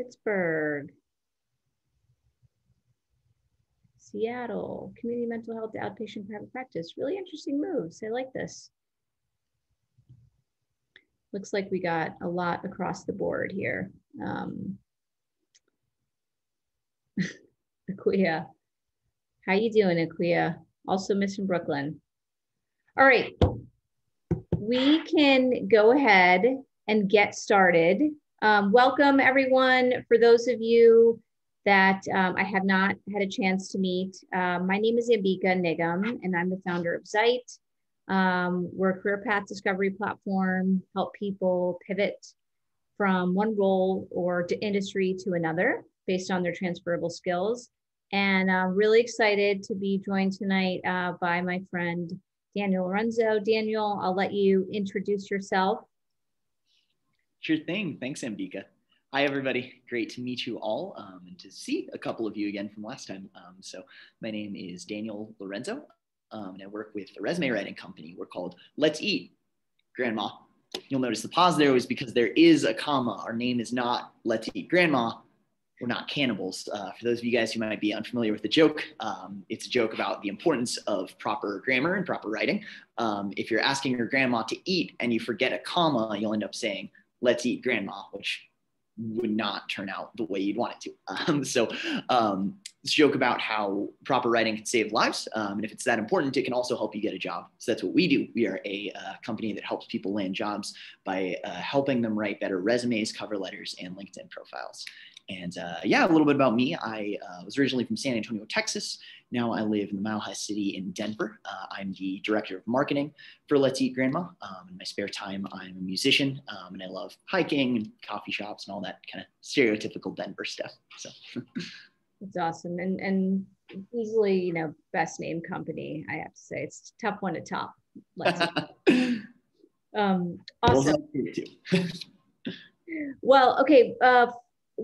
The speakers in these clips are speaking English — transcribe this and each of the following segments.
Pittsburgh, Seattle, community mental health outpatient private practice. Really interesting moves. I like this. Looks like we got a lot across the board here. Aquia, how you doing, Aquia? Also missing Brooklyn. All right, we can go ahead and get started. Welcome everyone. For those of you that I have not had a chance to meet, my name is Ambika Nigam and I'm the founder of the.zeit. We're a career path discovery platform, help people pivot from one role or to industry to another based on their transferable skills. And I'm really excited to be joined tonight by my friend, Daniel Lorenzo. Daniel, I'll let you introduce yourself. Sure thing. Thanks, Ambika. Hi, everybody. Great to meet you all and to see a couple of you again from last time. So my name is Daniel Lorenzo, and I work with a resume writing company. We're called the.zeit, Grandma. You'll notice the pause there was because there is a comma. Our name is not the.zeit, Grandma. We're not cannibals. For those of you guys who might be unfamiliar with the joke, it's a joke about the importance of proper grammar and proper writing. If you're asking your grandma to eat and you forget a comma, you'll end up saying, "Let's eat, Grandma," which would not turn out the way you'd want it to. It's a joke about how proper writing can save lives. And if it's that important, it can also help you get a job. So that's what we do. We are a company that helps people land jobs by helping them write better resumes, cover letters, and LinkedIn profiles. And yeah, a little bit about me. I was originally from San Antonio, Texas. Now I live in the Mile High City in Denver. I'm the director of marketing for the.zeit, Grandma. In my spare time, I'm a musician, and I love hiking and coffee shops and all that kind of stereotypical Denver stuff. So It's awesome. And easily, you know, best name company, I have to say. It's a tough one to top. Awesome. Well, okay.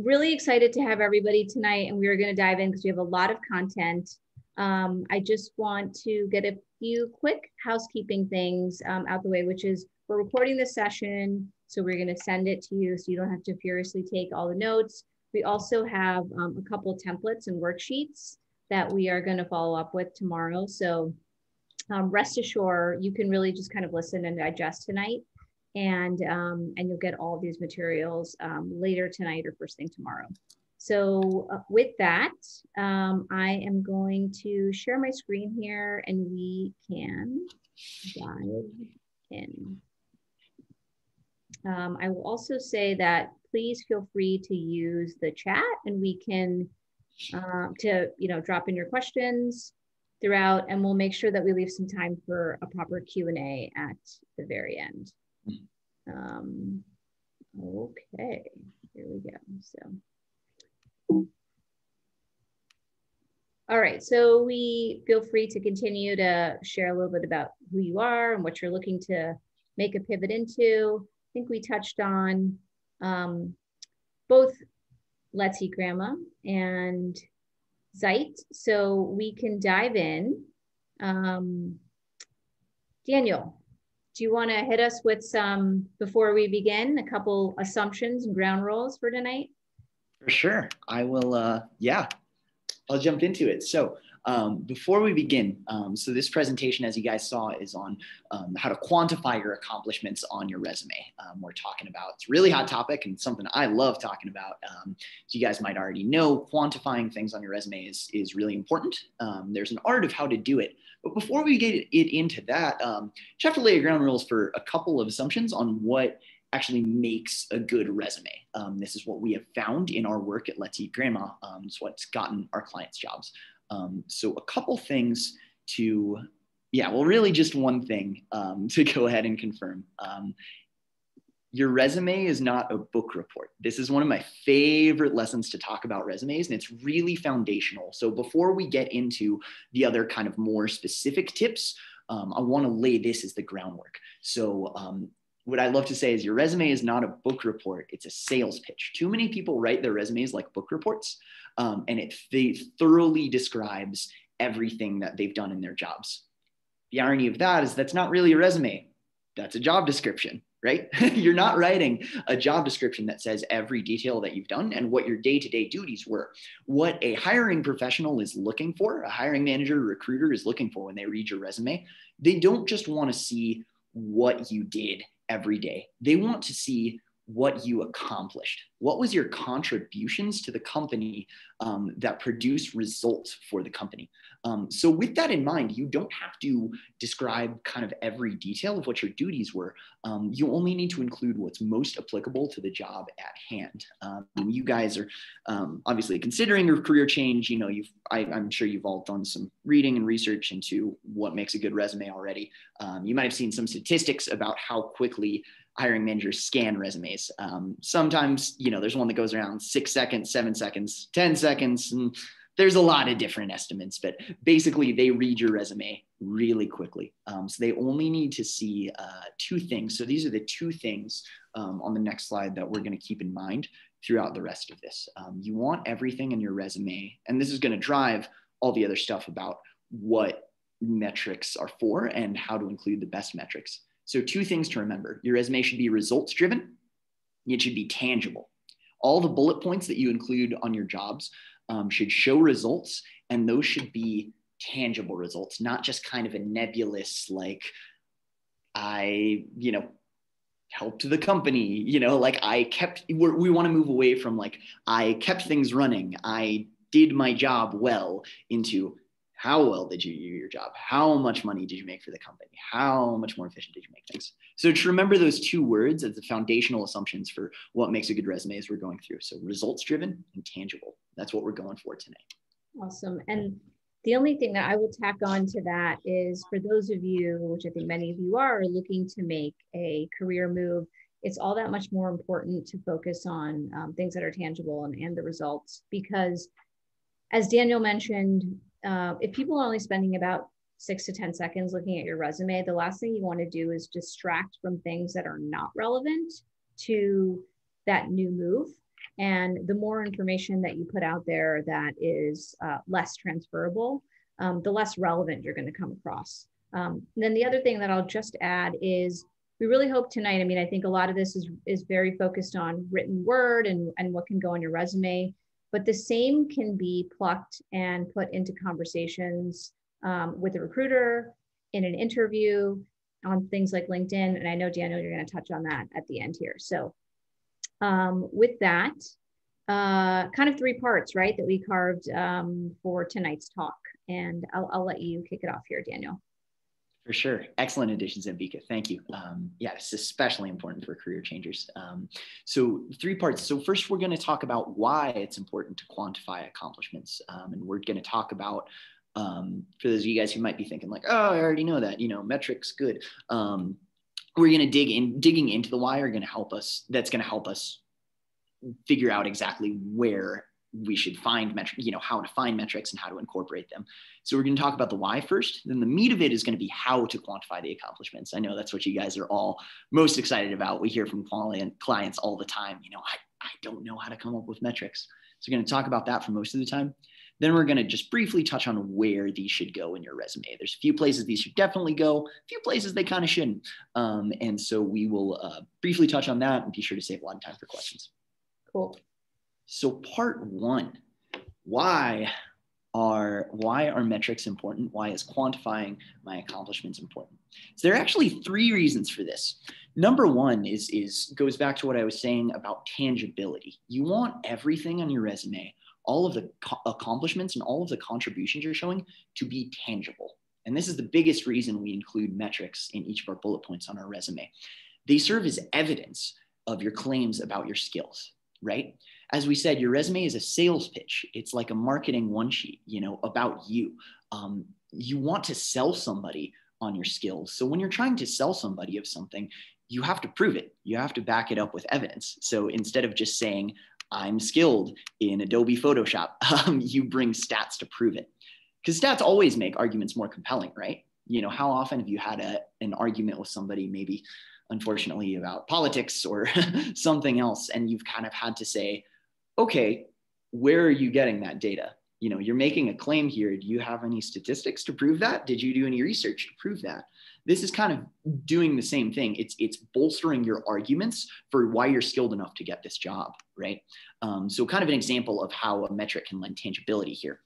Really excited to have everybody tonight, and we're going to dive in because we have a lot of content. I just want to get a few quick housekeeping things out the way, which is we're recording this session, so we're going to send it to you so you don't have to furiously take all the notes. We also have a couple of templates and worksheets that we are going to follow up with tomorrow. So rest assured, you can really just kind of listen and digest tonight. And you'll get all of these materials later tonight or first thing tomorrow. So with that, I am going to share my screen here and we can dive in. I will also say that please feel free to use the chat and we can drop in your questions throughout, and we'll make sure that we leave some time for a proper Q&A at the very end. Okay, here we go. So, all right, so we feel free to continue to share a little bit about who you are and what you're looking to make a pivot into. I think we touched on both the.zeit, Grandma and the.zeit, so we can dive in. Daniel, do you want to hit us with some, before we begin, a couple assumptions and ground rules for tonight? For sure. I will, yeah, I'll jump into it. So before we begin, so this presentation, as you guys saw, is on how to quantify your accomplishments on your resume. We're talking about, it's a really hot topic and something I love talking about. As you guys might already know, quantifying things on your resume is really important. There's an art of how to do it. But before we get it into that, just have to lay ground rules for a couple of assumptions on what actually makes a good resume. This is what we have found in our work at the.zeit, Grandma. It's what's gotten our clients jobs. So a couple things to, yeah, well, really just one thing to go ahead and confirm. Your resume is not a book report. This is one of my favorite lessons to talk about resumes, and it's really foundational. So before we get into the other kind of more specific tips, I want to lay this as the groundwork. So what I love to say is your resume is not a book report, it's a sales pitch. Too many people write their resumes like book reports, and it thoroughly describes everything that they've done in their jobs. The irony of that is that's not really a resume, that's a job description. right? You're not writing a job description that says every detail that you've done and what your day-to-day duties were. What a hiring professional is looking for, a hiring manager, recruiter is looking for when they read your resume, they don't just want to see what you did every day. They want to see what you accomplished. What was your contributions to the company that produced results for the company? So with that in mind, you don't have to describe kind of every detail of what your duties were. You only need to include what's most applicable to the job at hand. You guys are obviously considering your career change. You know, I'm sure you've all done some reading and research into what makes a good resume already. You might have seen some statistics about how quickly hiring managers scan resumes. Sometimes, you know, there's one that goes around 6 seconds, 7 seconds, 10 seconds, and there's a lot of different estimates, but basically they read your resume really quickly. So they only need to see 2 things. So these are the 2 things on the next slide that we're going to keep in mind throughout the rest of this. You want everything in your resume, and this is going to drive all the other stuff about what metrics are for and how to include the best metrics. So 2 things to remember. Your resume should be results driven. It should be tangible. All the bullet points that you include on your jobs should show results, and those should be tangible results, not just kind of a nebulous, like I, you know, helped the company, you know, like we want to move away from like, I kept things running, I did my job well, into how well did you do your job? How much money did you make for the company? How much more efficient did you make things? So to remember those 2 words as the foundational assumptions for what makes a good resume as we're going through. So results driven and tangible. That's what we're going for tonight. Awesome. And the only thing that I will tack on to that is for those of you, which I think many of you are looking to make a career move, it's all that much more important to focus on things that are tangible and the results, because as Daniel mentioned, if people are only spending about 6 to 10 seconds looking at your resume, the last thing you want to do is distract from things that are not relevant to that new move. And the more information that you put out there that is less transferable, the less relevant you're going to come across. Then the other thing that I'll just add is we really hope tonight, I mean, I think a lot of this is very focused on written word and what can go on your resume. But the same can be plucked and put into conversations with a recruiter, in an interview, on things like LinkedIn. And I know, Daniel, you're going to touch on that at the end here. So with that, kind of 3 parts, right, that we carved for tonight's talk. And I'll let you kick it off here, Daniel. For sure. Excellent additions, Ambika. Thank you. Yeah, it's especially important for career changers. So 3 parts. So first, we're going to talk about why it's important to quantify accomplishments. And we're going to talk about, for those of you guys who might be thinking like, oh, I already know that, you know, metrics, good. We're going to digging into the why are going to help us. That's going to help us figure out exactly where we should find metrics, you know, how to find metrics and how to incorporate them. So we're going to talk about the why first, then the meat of it is going to be how to quantify the accomplishments. I know that's what you guys are all most excited about. We hear from clients all the time, you know, I don't know how to come up with metrics. So we're going to talk about that for most of the time. Then we're going to just briefly touch on where these should go in your resume. There's a few places these should definitely go, a few places they kind of shouldn't. And so we will briefly touch on that and be sure to save a lot of time for questions. Cool. So part 1, why are metrics important? Why is quantifying my accomplishments important? So there are actually 3 reasons for this. Number 1 goes back to what I was saying about tangibility. You want everything on your resume, all of the accomplishments and all of the contributions you're showing, to be tangible. And this is the biggest reason we include metrics in each of our bullet points on our resume. They serve as evidence of your claims about your skills, right? As we said, your resume is a sales pitch. It's like a marketing one sheet, you know, about you. You want to sell somebody on your skills. So when you're trying to sell somebody of something, you have to prove it. You have to back it up with evidence. So instead of just saying, I'm skilled in Adobe Photoshop, you bring stats to prove it. Because stats always make arguments more compelling, right? You know, how often have you had an argument with somebody, maybe unfortunately about politics or something else, and you've kind of had to say, okay, where are you getting that data? You know, you're making a claim here. Do you have any statistics to prove that? Did you do any research to prove that? this is kind of doing the same thing. It's bolstering your arguments for why you're skilled enough to get this job, right? So kind of an example of how a metric can lend tangibility here.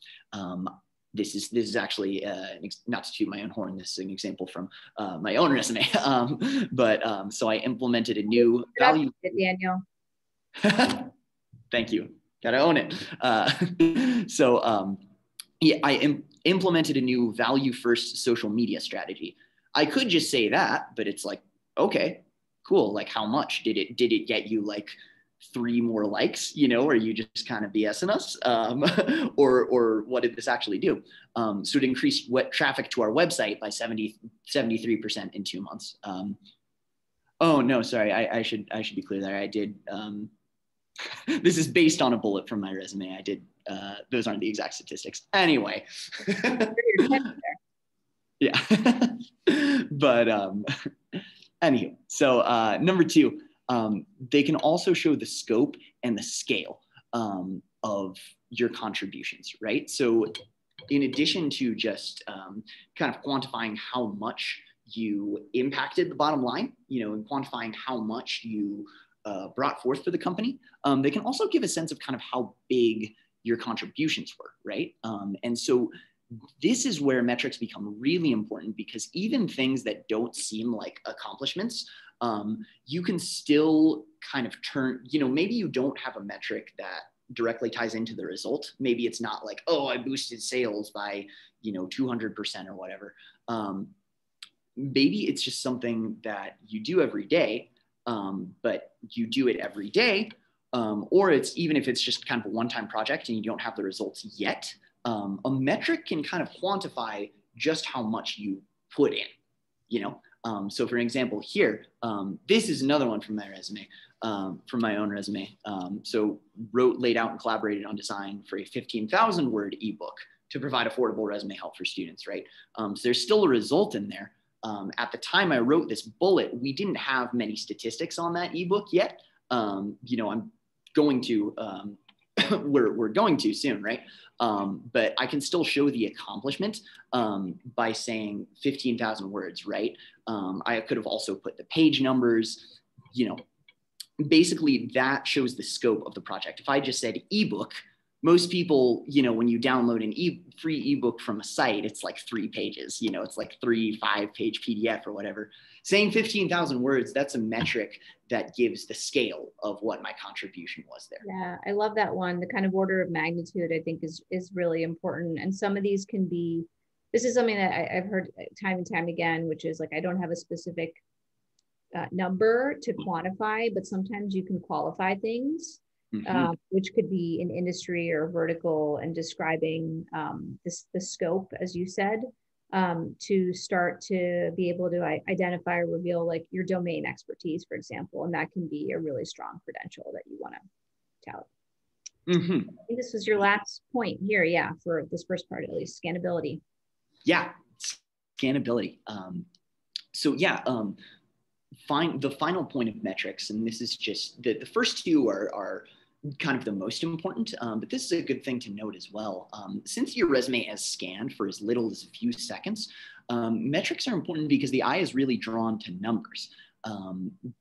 This is actually, not to toot my own horn, this is an example from my own resume. So I implemented a new value. Daniel. Thank you. Gotta own it. Yeah, I implemented a new value first social media strategy. I could just say that, but it's like, okay, cool. Like how much did it get you like 3 more likes, you know, or you just kind of BSing us, or what did this actually do? So it increased traffic to our website by 73% in 2 months. Oh no, sorry. I should be clear there. I did, this is based on a bullet from my resume. I did, those aren't the exact statistics. Anyway. Yeah. But anywho, so number 2, they can also show the scope and the scale of your contributions, right? So in addition to just kind of quantifying how much you impacted the bottom line, you know, and quantifying how much you brought forth for the company, they can also give a sense of kind of how big your contributions were, right? And so this is where metrics become really important, because even things that don't seem like accomplishments, you can still kind of turn, you know, maybe you don't have a metric that directly ties into the result. Maybe it's not like, oh, I boosted sales by, you know, 200% or whatever. Maybe it's just something that you do every day, but you do it every day. Or it's, even if it's just kind of a one-time project and you don't have the results yet, a metric can kind of quantify just how much you put in, you know? So for an example here, this is another one from my resume, from my own resume. So wrote, laid out, and collaborated on design for a 15,000 word ebook to provide affordable resume help for students, right? So there's still a result in there. At the time I wrote this bullet, we didn't have many statistics on that ebook yet. You know, I'm going to, we're going to soon, right? But I can still show the accomplishment by saying 15,000 words, right? I could have also put the page numbers, you know, basically that shows the scope of the project. If I just said ebook, most people, you know, when you download an free ebook from a site, it's like 3 pages, you know, it's like 5-page PDF or whatever. Saying 15,000 words, that's a metric that gives the scale of what my contribution was there. Yeah, I love that one. The kind of order of magnitude, I think, is really important. And some of these can be, this is something that I've heard time and time again, which is like, I don't have a specific number to quantify, but sometimes you can qualify things. Mm-hmm. Which could be an industry or vertical, and describing the scope, as you said, to start to be able to identify or reveal like your domain expertise, for example, and that can be a really strong credential that you want to tout. Mm-hmm. I think this was your last point here, yeah, for this first part at least, scannability. Yeah, scannability. So yeah, the final point of metrics, and this is just the first 2 are kind of the most important, but this is a good thing to note as well. Since your resume has scanned for as little as a few seconds, metrics are important because the eye is really drawn to numbers.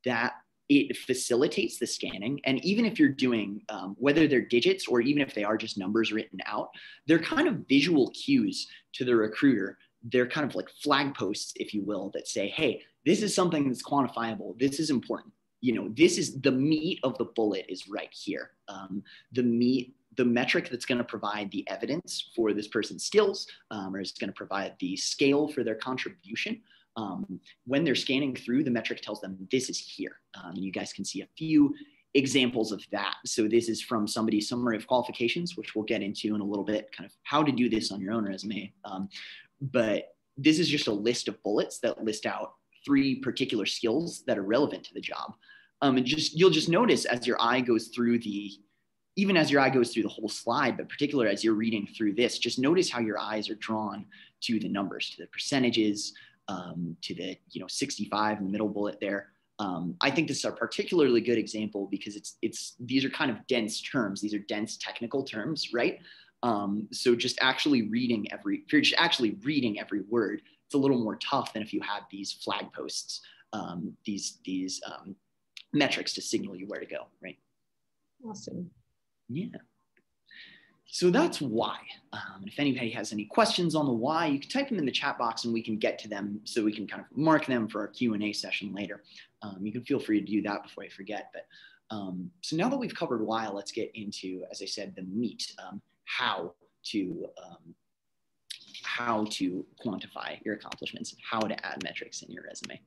That it facilitates the scanning. And even if you're doing, whether they're digits or even if they are just numbers written out, they're kind of visual cues to the recruiter. They're kind of like flag posts, if you will, that say, hey, this is something that's quantifiable. This is important. You know, this is the meat of the bullet is right here. The metric that's going to provide the evidence for this person's skills, or is going to provide the scale for their contribution. When they're scanning through, the metric tells them this is here. You guys can see a few examples of that. So this is from somebody's summary of qualifications, which we'll get into in a little bit, kind of how to do this on your own resume. But this is just a list of bullets that list out 3 particular skills that are relevant to the job. And you'll just notice as your eye goes through even as your eye goes through the whole slide, but particularly as you're reading through this, just notice how your eyes are drawn to the numbers, to the percentages, to the 65 in the middle bullet there. I think this is a particularly good example because these are kind of dense terms. These are dense technical terms, right? So just actually reading every word, it's a little more tough than if you have these flag posts, these metrics to signal you where to go, right? Awesome. Yeah. So that's why. If anybody has any questions on the why, you can type them in the chat box and we can get to them so we can kind of mark them for our Q&A session later. You can feel free to do that before I forget. But so now that we've covered why, let's get into, as I said, the meat, how to quantify your accomplishments, how to add metrics in your resume.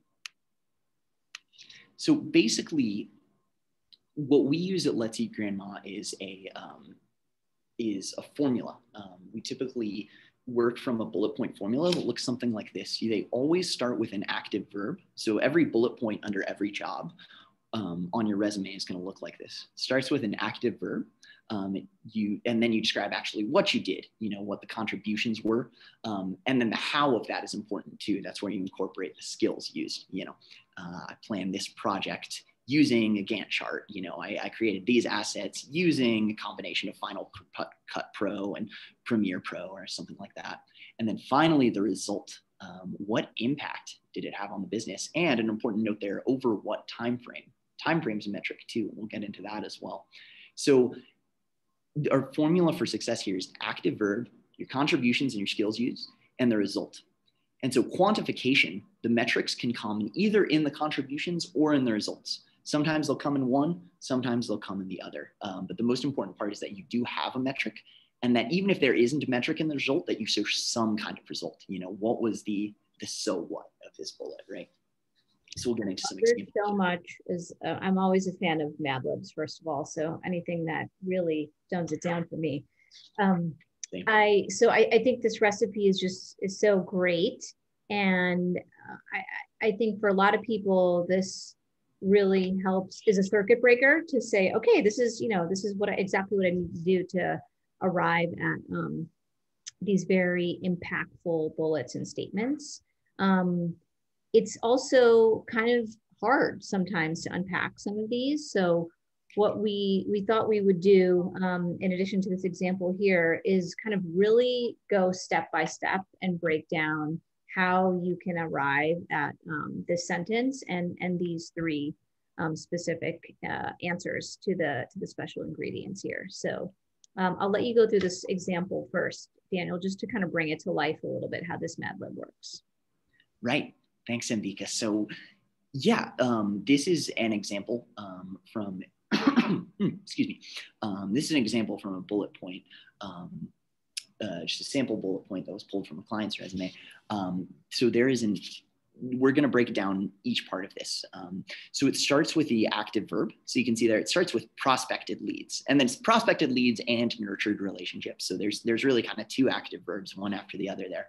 So basically, what we use at Let's Eat Grandma is a formula. We typically work from a bullet point formula that looks something like this. They always start with an active verb. So every bullet point under every job on your resume is going to look like this. It starts with an active verb. And then you describe actually what you did, what the contributions were. And then the how of that is important too. That's where you incorporate the skills used. I planned this project using a Gantt chart. I created these assets using a combination of Final Cut Pro and Premiere Pro or something like that. And then finally, the result. What impact did it have on the business? And an important note there, over what time frame? Time frame is a metric too. We'll get into that as well. So our formula for success here is active verb, your contributions and your skills used, and the result. And so quantification, the metrics can come either in the contributions or in the results. Sometimes they'll come in one, sometimes they'll come in the other. But the most important part is that you do have a metric, and that even if there isn't a metric in the result, that you show some kind of result. What was the so what of this bullet, right? So we'll get into some examples. So much is, I'm always a fan of Mad Libs, first of all. So anything that really dumbs it down for me. I think this recipe is so great. And I think for a lot of people, this really helps, is a circuit breaker to say, okay, this is exactly what I need to do to arrive at these very impactful bullets and statements. It's also kind of hard sometimes to unpack some of these. So what we thought we would do, in addition to this example here, is kind of really go step by step and break down how you can arrive at this sentence and these three specific answers to the special ingredients here. So I'll let you go through this example first, Daniel, just to kind of bring it to life a little bit, how this Mad Lib works. Right. Thanks, Ambika. So yeah, this is an example from, excuse me. This is an example from a bullet point, just a sample bullet point that was pulled from a client's resume. So we're going to break down each part of this. So it starts with the active verb. So you can see there, it starts with prospected leads, and then it's prospected leads and nurtured relationships. So there's really kind of two active verbs, one after the other there.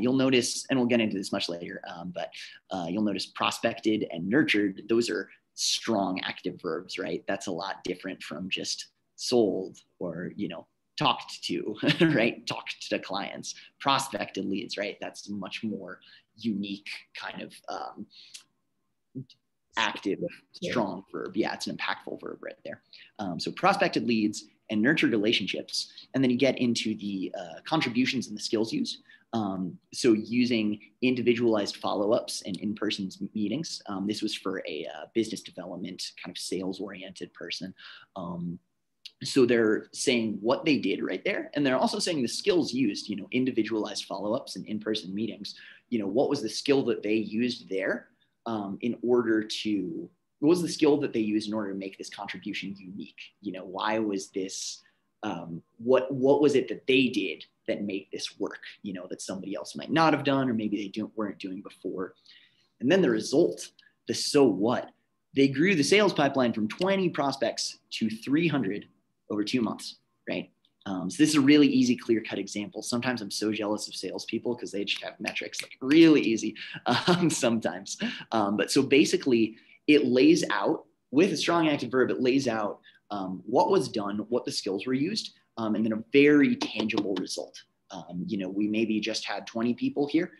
You'll notice, and we'll get into this much later, but you'll notice prospected and nurtured, those are strong active verbs, right? That's a lot different from just sold or, talked to, right? Talked to clients. Prospected leads, right? That's a much more unique kind of active, strong verb. Yeah, it's an impactful verb right there. So prospected leads and nurtured relationships. And then you get into the contributions and the skills used. So using individualized follow-ups and in-person meetings. This was for a business development kind of sales-oriented person. So they're saying what they did right there. And they're also saying the skills used, individualized follow-ups and in-person meetings. What was the skill that they used there what was the skill that they used in order to make this contribution unique? Why was this, what was it that they did that made this work, that somebody else might not have done, or maybe they weren't doing before. And then the result, the so what, they grew the sales pipeline from 20 prospects to 300 over 2 months, right? So this is a really easy, clear-cut example. Sometimes I'm so jealous of salespeople because they just have metrics like really easy sometimes. But so basically it lays out, with a strong active verb, it lays out what was done, what the skills were used, and then a very tangible result. We maybe just had 20 people here.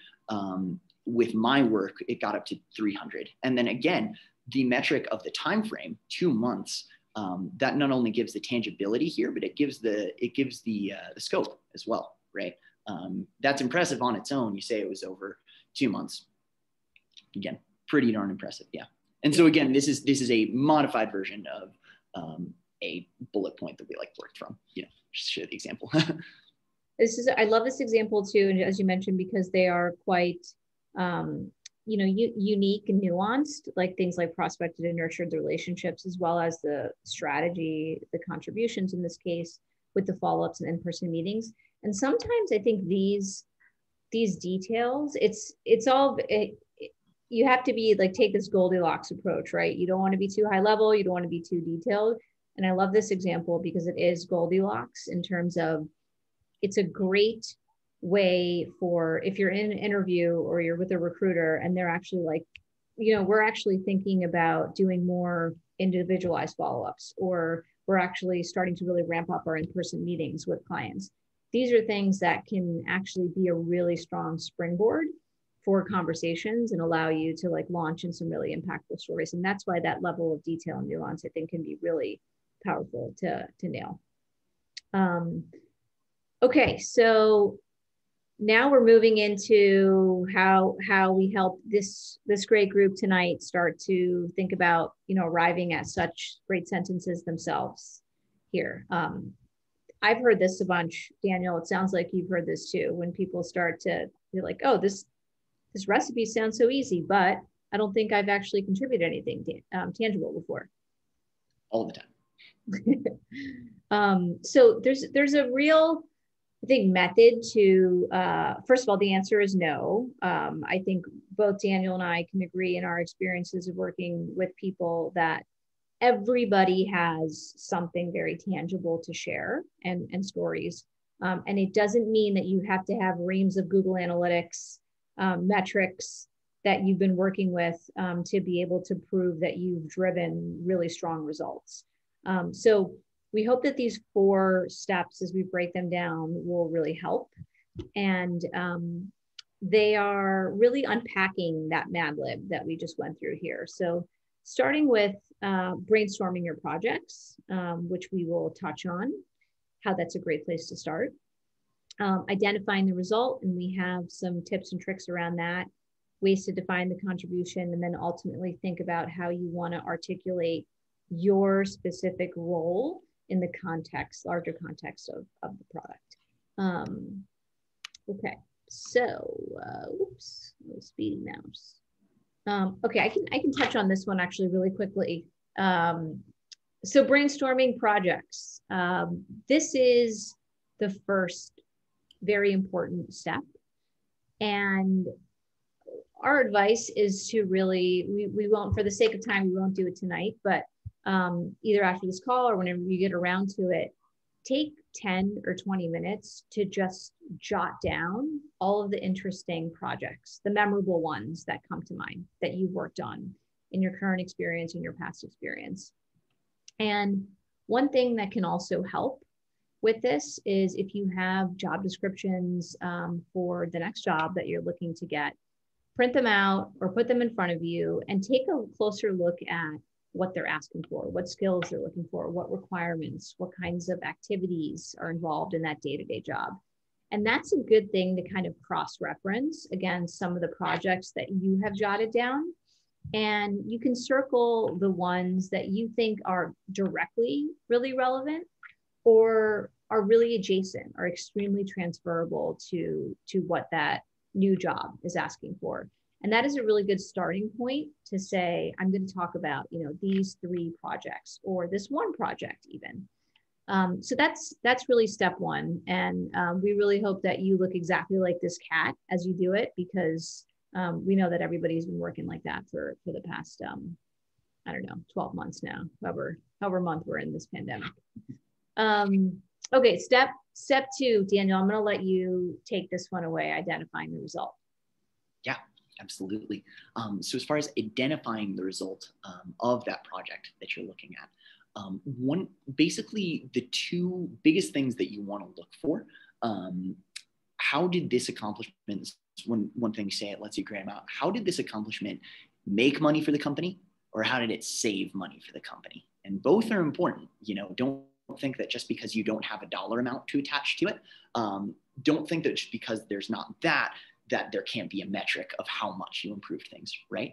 With my work, it got up to 300. And then again, the metric of the time frame, 2 months, that not only gives the tangibility here, but it gives the scope as well, right? That's impressive on its own. You say it was over 2 months. Again, pretty darn impressive. Yeah. And so again, this is a modified version of a bullet point that we like worked from, just to show the example. I love this example too, and as you mentioned, because they are quite, unique and nuanced, like things like prospected and nurtured the relationships, as well as the strategy, the contributions in this case, with the follow-ups and in-person meetings. And sometimes I think these details, you have to be like, take this Goldilocks approach, right? You don't want to be too high level, you don't want to be too detailed. And I love this example because it is Goldilocks in terms of, it's a great way for, if you're in an interview or you're with a recruiter and they're actually like, we're actually thinking about doing more individualized follow-ups, or we're actually starting to really ramp up our in-person meetings with clients. These are things that can actually be a really strong springboard for conversations and allow you to like launch in some really impactful stories. And that's why that level of detail and nuance, I think, can be really powerful to nail. Okay, so now we're moving into how we help this great group tonight start to think about, arriving at such great sentences themselves here. I've heard this a bunch, Daniel. It sounds like you've heard this too, when people start to be like, oh, this recipe sounds so easy, but I don't think I've actually contributed anything tangible before. All the time. So there's a real, I think, method to, first of all, the answer is no. I think both Daniel and I can agree in our experiences of working with people that everybody has something very tangible to share and stories. And it doesn't mean that you have to have reams of Google Analytics metrics that you've been working with to be able to prove that you've driven really strong results. So we hope that these 4 steps, as we break them down, will really help. And they are really unpacking that Mad Lib that we just went through here. So starting with brainstorming your projects, which we will touch on, how that's a great place to start. Identifying the result, and we have some tips and tricks around that, ways to define the contribution, and then ultimately think about how you want to articulate your specific role in the larger context of the product. Okay, so, oops, little speedy mouse. Okay, I can touch on this one actually really quickly. So brainstorming projects. This is the first very important step. And our advice is to really, we won't, for the sake of time, we won't do it tonight, but either after this call or whenever you get around to it, take 10 or 20 minutes to just jot down all of the interesting projects, the memorable ones that come to mind that you've worked on in your current experience and your past experience. And one thing that can also help with this is if you have job descriptions for the next job that you're looking to get, print them out or put them in front of you and take a closer look at what they're asking for, what skills they're looking for, what requirements, what kinds of activities are involved in that day-to-day job. And that's a good thing to kind of cross-reference against some of the projects that you have jotted down. And you can circle the ones that you think are directly really relevant or are really adjacent or extremely transferable to what that new job is asking for. And that is a really good starting point to say, I'm going to talk about, these 3 projects or this one project even. So that's really step 1. And we really hope that you look exactly like this cat as you do it, because we know that everybody's been working like that for the past, 12 months now, however month we're in this pandemic. Okay, step 2, Daniel, I'm going to let you take this one away, identifying the result. Yeah, absolutely. So as far as identifying the result of that project that you're looking at, basically the 2 biggest things that you want to look for, how did this accomplishment, one thing you say it lets you gram out, how did this accomplishment make money for the company, or how did it save money for the company? And both are important. Don't think that just because you don't have a dollar amount to attach to it, don't think that just because there's not that that there can't be a metric of how much you improved things, right?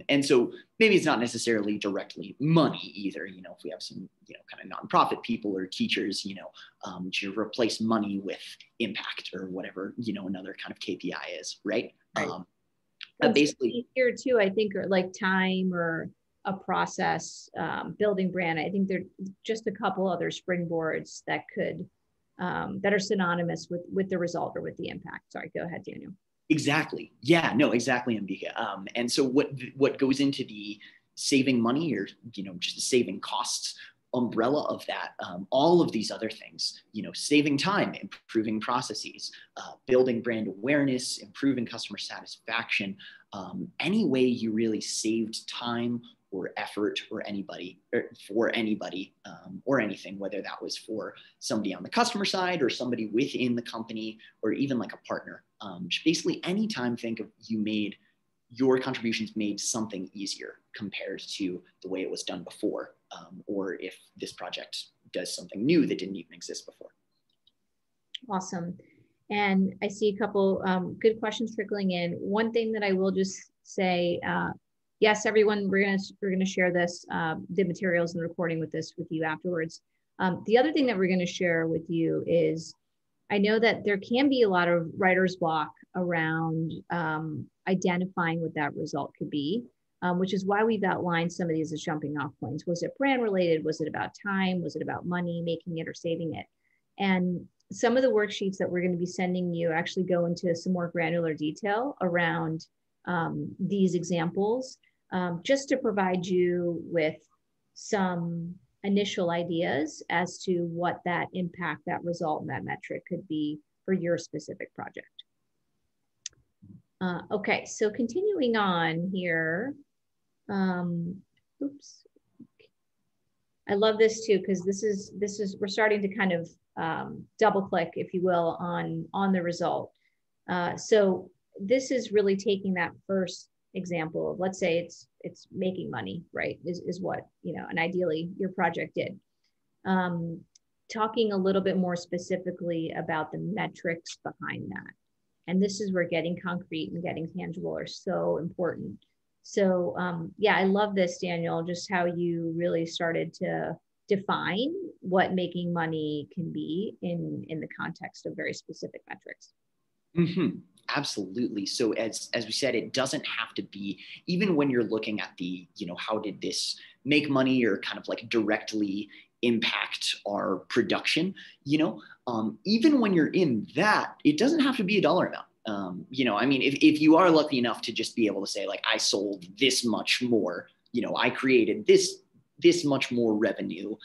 And so maybe it's not necessarily directly money either. You know, if we have some, you know, kind of nonprofit people or teachers, you know, to replace money with impact or whatever, you know, another kind of KPI is, right? Right. Basically here too, I think, or like time or a process, building brand. I think there are just a couple other springboards that could, that are synonymous with the result or with the impact. Sorry, go ahead, Daniel. Exactly. Yeah, no, exactly, Ambika. And so what goes into the saving money or, you know, just the saving costs umbrella of that, all of these other things, you know, saving time, improving processes, building brand awareness, improving customer satisfaction, any way you really saved time or effort or anybody or for anybody or anything, whether that was for somebody on the customer side or somebody within the company or even like a partner. Basically, anytime think of your contributions made something easier compared to the way it was done before, or if this project does something new that didn't even exist before. Awesome. And I see a couple good questions trickling in. One thing that I will just say, yes, everyone, we're gonna share this, the materials and the recording with you afterwards. The other thing that we're gonna share with you is, I know that there can be a lot of writer's block around identifying what that result could be, which is why we've outlined some of these as jumping off points. Was it brand related? Was it about time? Was it about money, making it or saving it? And some of the worksheets that we're going to be sending you actually go into some more granular detail around these examples, just to provide you with some initial ideas as to what that impact, that result, and that metric could be for your specific project. Okay, so continuing on here. Oops. I love this too, because this is we're starting to kind of double click, if you will, on the result. So this is really taking that first example of, let's say it's making money, right? Is what, you know, and ideally your project did. Talking a little bit more specifically about the metrics behind that. And this is where getting concrete and getting tangible are so important. So yeah, I love this, Daniel, just how you really started to define what making money can be in the context of very specific metrics. Mm-hmm. Absolutely. So as we said, it doesn't have to be, even when you're looking at the, you know, how did this make money or kind of like directly impact our production, you know, even when you're in that, it doesn't have to be a dollar amount. You know, I mean, if you are lucky enough to just be able to say, like, I sold this much more, you know, I created this much more revenue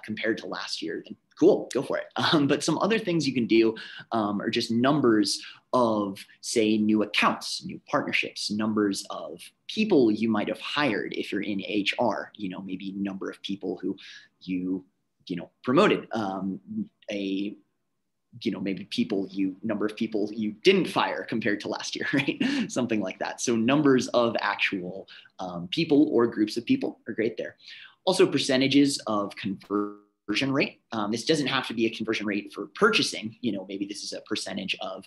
compared to last year, then cool, go for it. But some other things you can do are just numbers of, say, new accounts, new partnerships, numbers of people you might have hired if you're in HR, you know, maybe number of people who you know, promoted, you know, maybe number of people you didn't fire compared to last year, right? Something like that. So numbers of actual people or groups of people are great there. Also percentages of conversion rate. This doesn't have to be a conversion rate for purchasing. You know, maybe this is a percentage of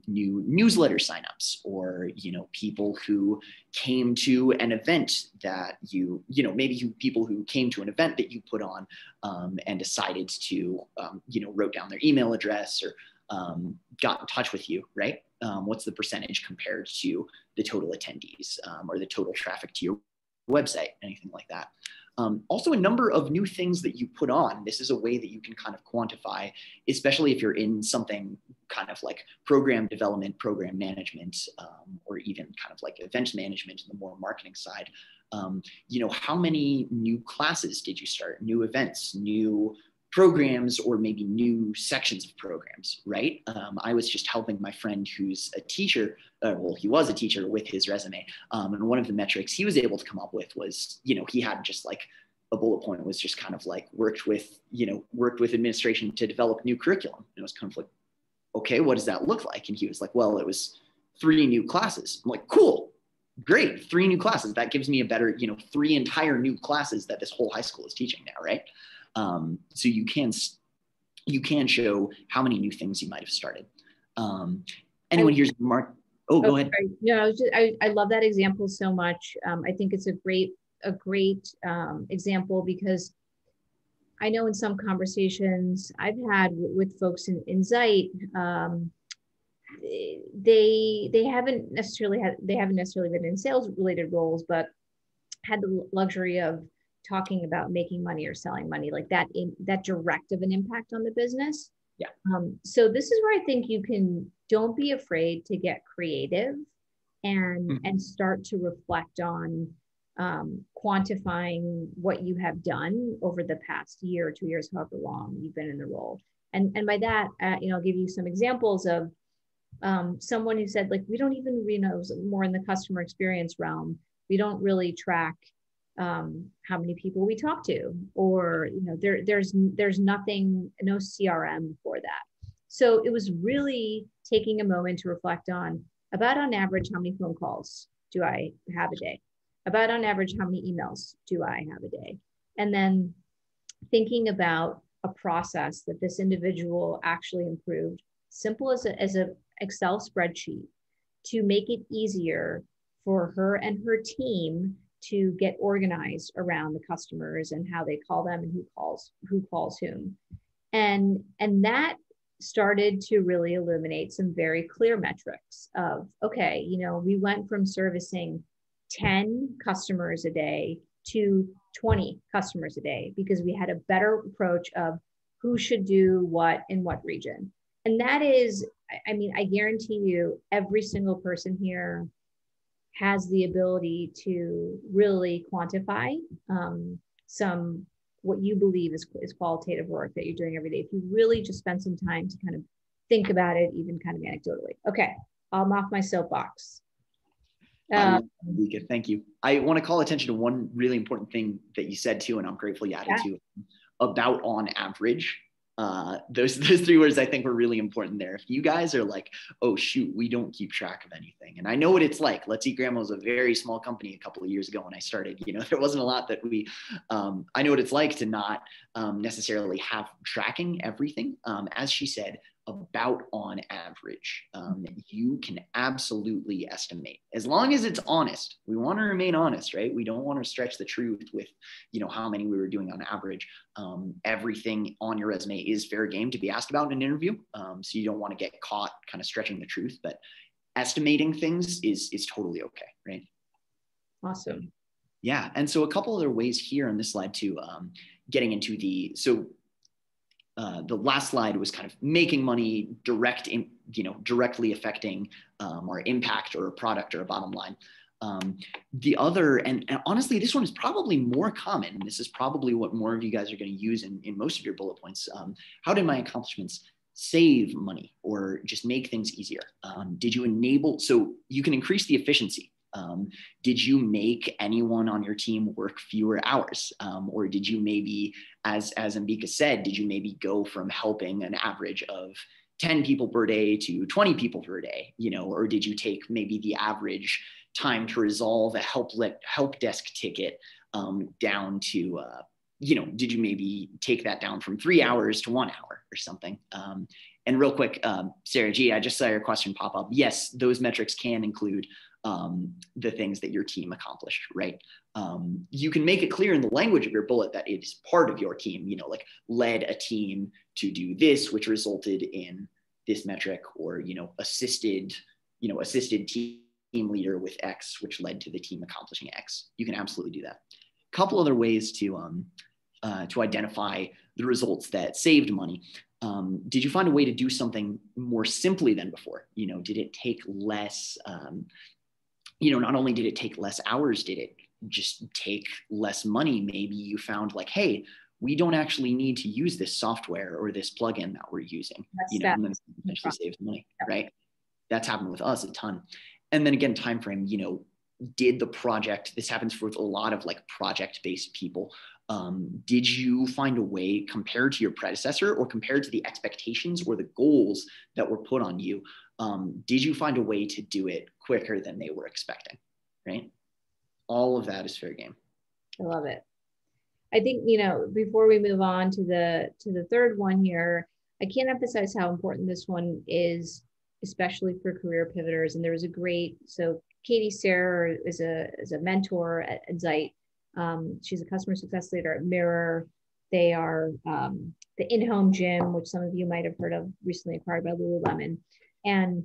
new newsletter signups, or, you know, people who came to an event that you know, maybe people who came to an event that you put on and decided to, you know, wrote down their email address or got in touch with you, right? What's the percentage compared to the total attendees or the total traffic to your website, anything like that. Also, a number of new things that you put on. This is a way that you can kind of quantify, especially if you're in something kind of like program development, program management, or even kind of like event management in the more marketing side. You know, how many new classes did you start, new events, new programs, or maybe new sections of programs, right? I was just helping my friend who's a teacher, well, he was a teacher, with his resume. And one of the metrics he was able to come up with was, you know, he had just like a bullet point was just kind of like worked with administration to develop new curriculum. And it was kind of like, okay, what does that look like? And he was like, well, it was 3 new classes. I'm like, cool, great, 3 new classes. That gives me a better, you know, 3 entire new classes that this whole high school is teaching now, right? So you can show how many new things you might have started. anyone here's Mark. Oh, go ahead. Sorry. No, I love that example so much. I think it's a great example, because I know in some conversations I've had with folks in Zeit, they haven't necessarily been in sales related roles, but had the luxury of talking about making money or selling money, like that direct of an impact on the business. Yeah. So this is where I think don't be afraid to get creative and start to reflect on quantifying what you have done over the past year or 2 years, however long you've been in the role. And by that, I'll give you some examples of someone who said, like, we don't even, more in the customer experience realm, we don't really track how many people we talk to, or there's nothing, no CRM for that. So it was really taking a moment to reflect on, about on average, how many phone calls do I have a day? About on average, how many emails do I have a day? And then thinking about a process that this individual actually improved, simple as a Excel spreadsheet, to make it easier for her and her team to get organized around the customers and how they call them and who calls whom. And that started to really illuminate some very clear metrics of, okay, we went from servicing 10 customers a day to 20 customers a day, because we had a better approach of who should do what in what region. And that is, I guarantee you, every single person here has the ability to really quantify some what you believe is qualitative work that you're doing every day. If you really just spend some time to kind of think about it, even kind of anecdotally. Okay, I'm off my soapbox. Thank you. I want to call attention to one really important thing that you said too, and I'm grateful you added to, about on average. Those three words I think were really important there. If you guys are like, oh shoot, we don't keep track of anything. And I know what it's like. Let's Eat Grandma was a very small company a couple of years ago when I started. There wasn't a lot that I know what it's like to not necessarily have tracking everything. As she said, about on average, you can absolutely estimate, as long as it's honest. We want to remain honest, right? We don't want to stretch the truth with, how many we were doing on average. Everything on your resume is fair game to be asked about in an interview. So you don't want to get caught kind of stretching the truth, but estimating things is totally okay, right? Awesome. Yeah. And so a couple other ways here on this slide too, getting into the last slide was kind of making money directly affecting our impact or a product or a bottom line. The other, and honestly, this one is probably more common. This is probably what more of you guys are going to use in most of your bullet points. How did my accomplishments save money or just make things easier? Did you enable, so you can increase the efficiency? Did you make anyone on your team work fewer hours? Or did you maybe, as Ambika said, did you maybe go from helping an average of 10 people per day to 20 people per day, or did you take maybe the average time to resolve a help desk ticket down to, did you maybe take that down from 3 hours to 1 hour or something? And real quick, Sarah G, I just saw your question pop up. Yes, those metrics can include the things that your team accomplished, right? You can make it clear in the language of your bullet that it's part of your team, like led a team to do this, which resulted in this metric, or, assisted team leader with X, which led to the team accomplishing X. You can absolutely do that. A couple other ways to identify the results that saved money. Did you find a way to do something more simply than before? Did it take less, not only did it take less hours, did it just take less money? Maybe you found like, hey, we don't actually need to use this software or this plugin that we're using, and then potentially saves money, right? That's happened with us a ton. And then again, time frame, did the project, this happens with a lot of like project-based people. Did you find a way, compared to your predecessor or compared to the expectations or the goals that were put on you, did you find a way to do it quicker than they were expecting, right? All of that is fair game. I love it. I think, before we move on to the third one here, I can't emphasize how important this one is especially for career pivoters. And there was a great, so Katie Sarah is a mentor at the.zeit. She's a customer success leader at Mirror. They are the in-home gym, which some of you might have heard of, recently acquired by Lululemon. And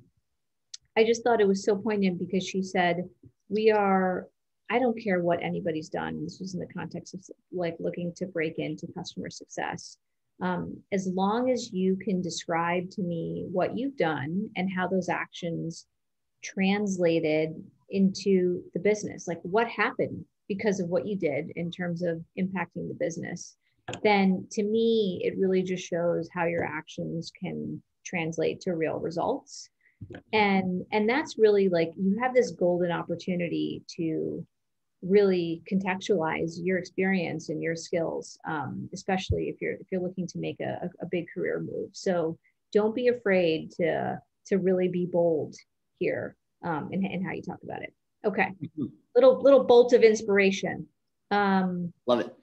I just thought it was so poignant because she said, I don't care what anybody's done. This was in the context of like looking to break into customer success. As long as you can describe to me what you've done and how those actions translated into the business, like what happened because of what you did in terms of impacting the business, then to me, it really just shows how your actions can translate to real results. And that's really like, you have this golden opportunity to really contextualize your experience and your skills, especially if you're looking to make a big career move. So don't be afraid to really be bold here in how you talk about it. Okay, little bolt of inspiration. Love it.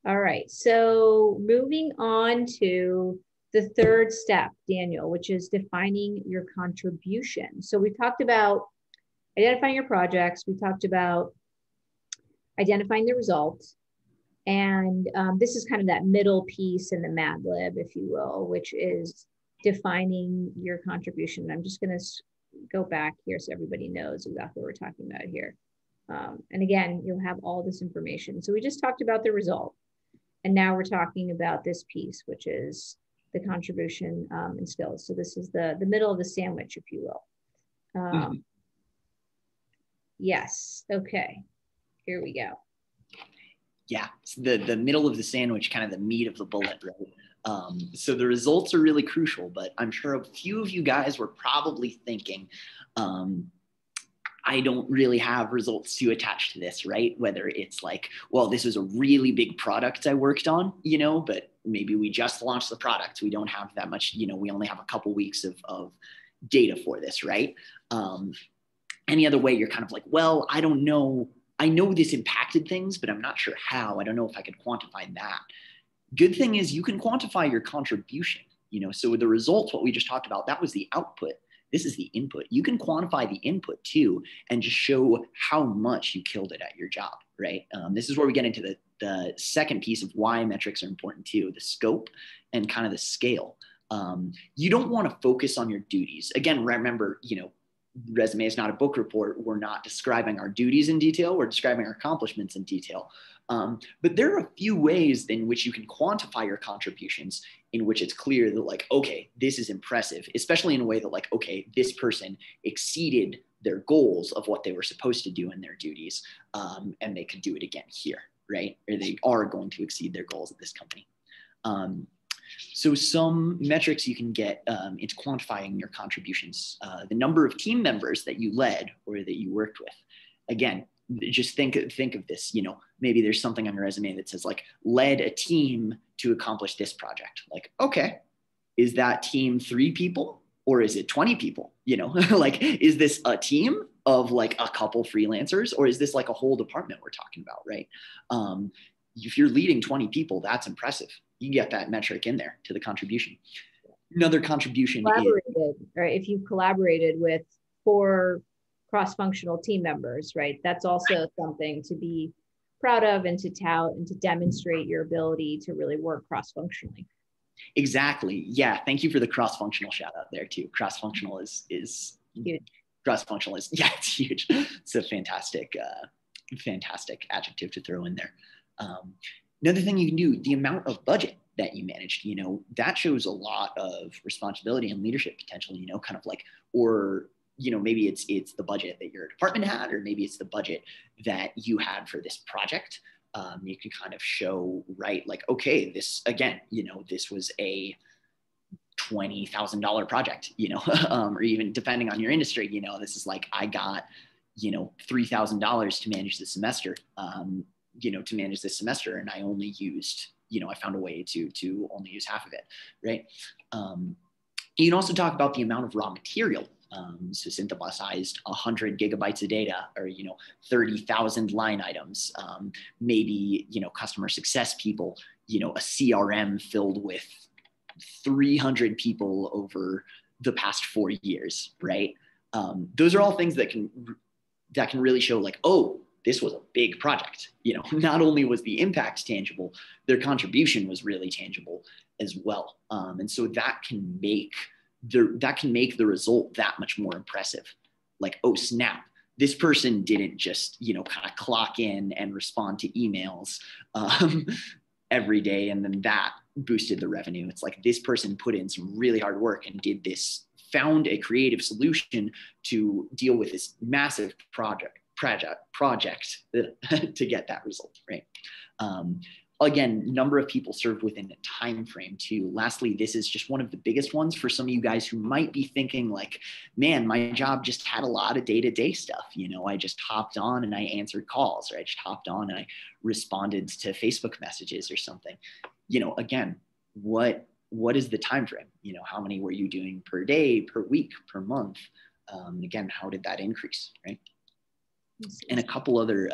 All right, so moving on to the third step, Daniel, which is defining your contribution. So we talked about identifying your projects. We talked about identifying the results. And this is kind of that middle piece in the Mad Lib, if you will, which is defining your contribution. I'm just going to go back here so everybody knows exactly what we're talking about here. And again, you'll have all this information. So we just talked about the result. And now we're talking about this piece, which is the contribution and skills. So this is the middle of the sandwich, if you will. Yes. Okay. Here we go. Yeah, it's the middle of the sandwich, kind of the meat of the bullet, right? So the results are really crucial, but I'm sure a few of you guys were probably thinking, I don't really have results to attach to this, right? Whether it's like, well, this was a really big product I worked on, but maybe we just launched the product. We don't have that much, we only have a couple weeks of data for this, right? Any other way you're kind of like, well, I don't know. I know this impacted things, but I'm not sure how. I don't know if I could quantify that. Good thing is you can quantify your contribution, so with the results, what we just talked about, that was the output. This is the input. You can quantify the input too, and just show how much you killed it at your job, right? This is where we get into the second piece of why metrics are important too, the scope and kind of the scale. You don't want to focus on your duties. Again, remember, resume is not a book report. We're not describing our duties in detail. We're describing our accomplishments in detail. But there are a few ways in which you can quantify your contributions in which it's clear that like, okay, this is impressive, especially in a way that like, okay, this person exceeded their goals of what they were supposed to do in their duties, and they could do it again here, right? Or they are going to exceed their goals at this company. So some metrics you can get into quantifying your contributions, the number of team members that you led or that you worked with. Again, just think of this, maybe there's something on your resume that says like led a team to accomplish this project. Like, okay, is that team 3 people or is it 20 people? Like, is this a team of like a couple freelancers or is this like a whole department we're talking about, right? If you're leading 20 people, that's impressive. You get that metric in there to the contribution. Another contribution is, right? If you've collaborated with 4 cross-functional team members, right? That's also something to be proud of and to tout and to demonstrate your ability to really work cross-functionally. Exactly. Yeah. Thank you for the cross-functional shout out there too. Cross-functional is huge. Cross-functional is, yeah, it's huge. It's a fantastic adjective to throw in there. Another thing you can do, the amount of budget that you managed, that shows a lot of responsibility and leadership potential, kind of like, or, maybe it's the budget that your department had, or maybe it's the budget that you had for this project. You can kind of show, right, like, okay, this, again, this was a $20,000 project, or even depending on your industry, this is like, I got, $3,000 to manage the semester, and I only used, I found a way to only use half of it, right? You can also talk about the amount of raw material. So synthesized 100 gigabytes of data, or 30,000 line items. Maybe customer success people, a CRM filled with 300 people over the past 4 years, right? Those are all things that can really show like, oh, this was a big project. You know, not only was the impact tangible, their contribution was really tangible as well. And so that can make the result that much more impressive. Like, oh snap, this person didn't just, you know, kind of clock in and respond to emails every day, and then that boosted the revenue. It's like this person put in some really hard work and did this, found a creative solution to deal with this massive project to get that result, right? Again, number of people served within a time frame too. Lastly, this is just one of the biggest ones for some of you guys who might be thinking like, man, my job just had a lot of day-to-day stuff. You know, I just hopped on and I answered calls, or I just hopped on and I responded to Facebook messages or something. You know, again, what is the time frame? You know, how many were you doing per day, per week, per month? Again, how did that increase, right? And a couple other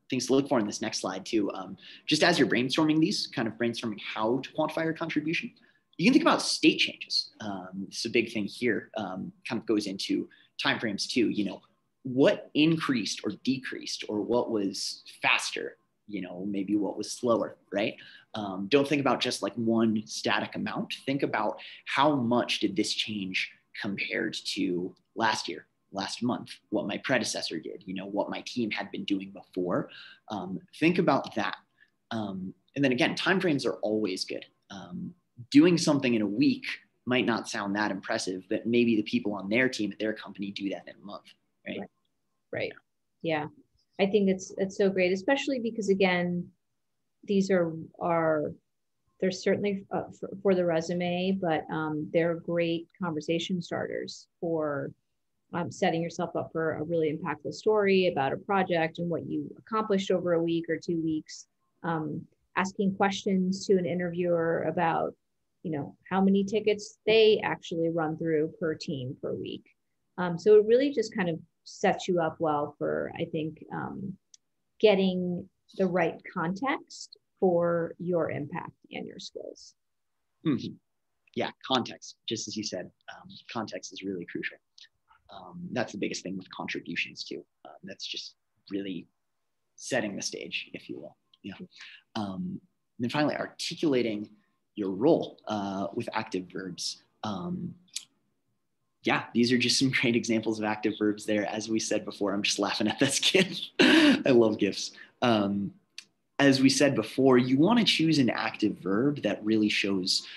things to look for in this next slide too. Just as you're brainstorming these, kind of brainstorming how to quantify your contribution, you can think about state changes. It's a big thing here, kind of goes into timeframes too. You know, what increased or decreased, or what was faster, you know, maybe what was slower, right? Don't think about just like one static amount. Think about how much did this change compared to last year, last month, what my predecessor did, you know, what my team had been doing before. Think about that. And then again, timeframes are always good. Doing something in a week might not sound that impressive, but maybe the people on their team at their company do that in a month, right? Right. Yeah. I think it's so great, especially because again, these are they're certainly for the resume, but they're great conversation starters for setting yourself up for a really impactful story about a project and what you accomplished over a week or 2 weeks. Asking questions to an interviewer about, you know, how many tickets they actually run through per team per week. So it really just kind of sets you up well for, I think, getting the right context for your impact and your skills. Mm-hmm. Yeah, context, just as you said, context is really crucial. That's the biggest thing with contributions too. That's just really setting the stage, if you will. Yeah. And then finally, articulating your role with active verbs. Yeah, these are just some great examples of active verbs there. As we said before, I'm just laughing at this GIF. I love GIFs. As we said before, you want to choose an active verb that really shows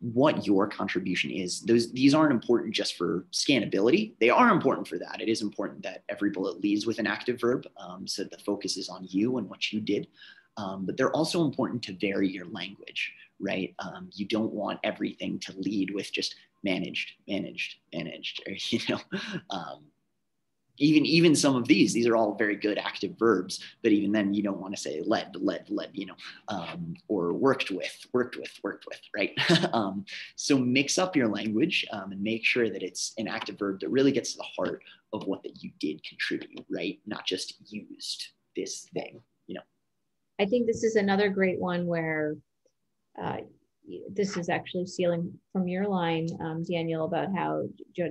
what your contribution is. These aren't important just for scannability. They are important for that. It is important that every bullet leads with an active verb, so that the focus is on you and what you did. But they're also important to vary your language, right? You don't want everything to lead with just managed, or, you know, even some of these are all very good active verbs, but even then you don't want to say led, you know, or worked with, right? So mix up your language and make sure that it's an active verb that really gets to the heart of what that you did contribute, right? Not just used this thing, you know. I think this is another great one where this is actually stealing from your line, Daniel, about how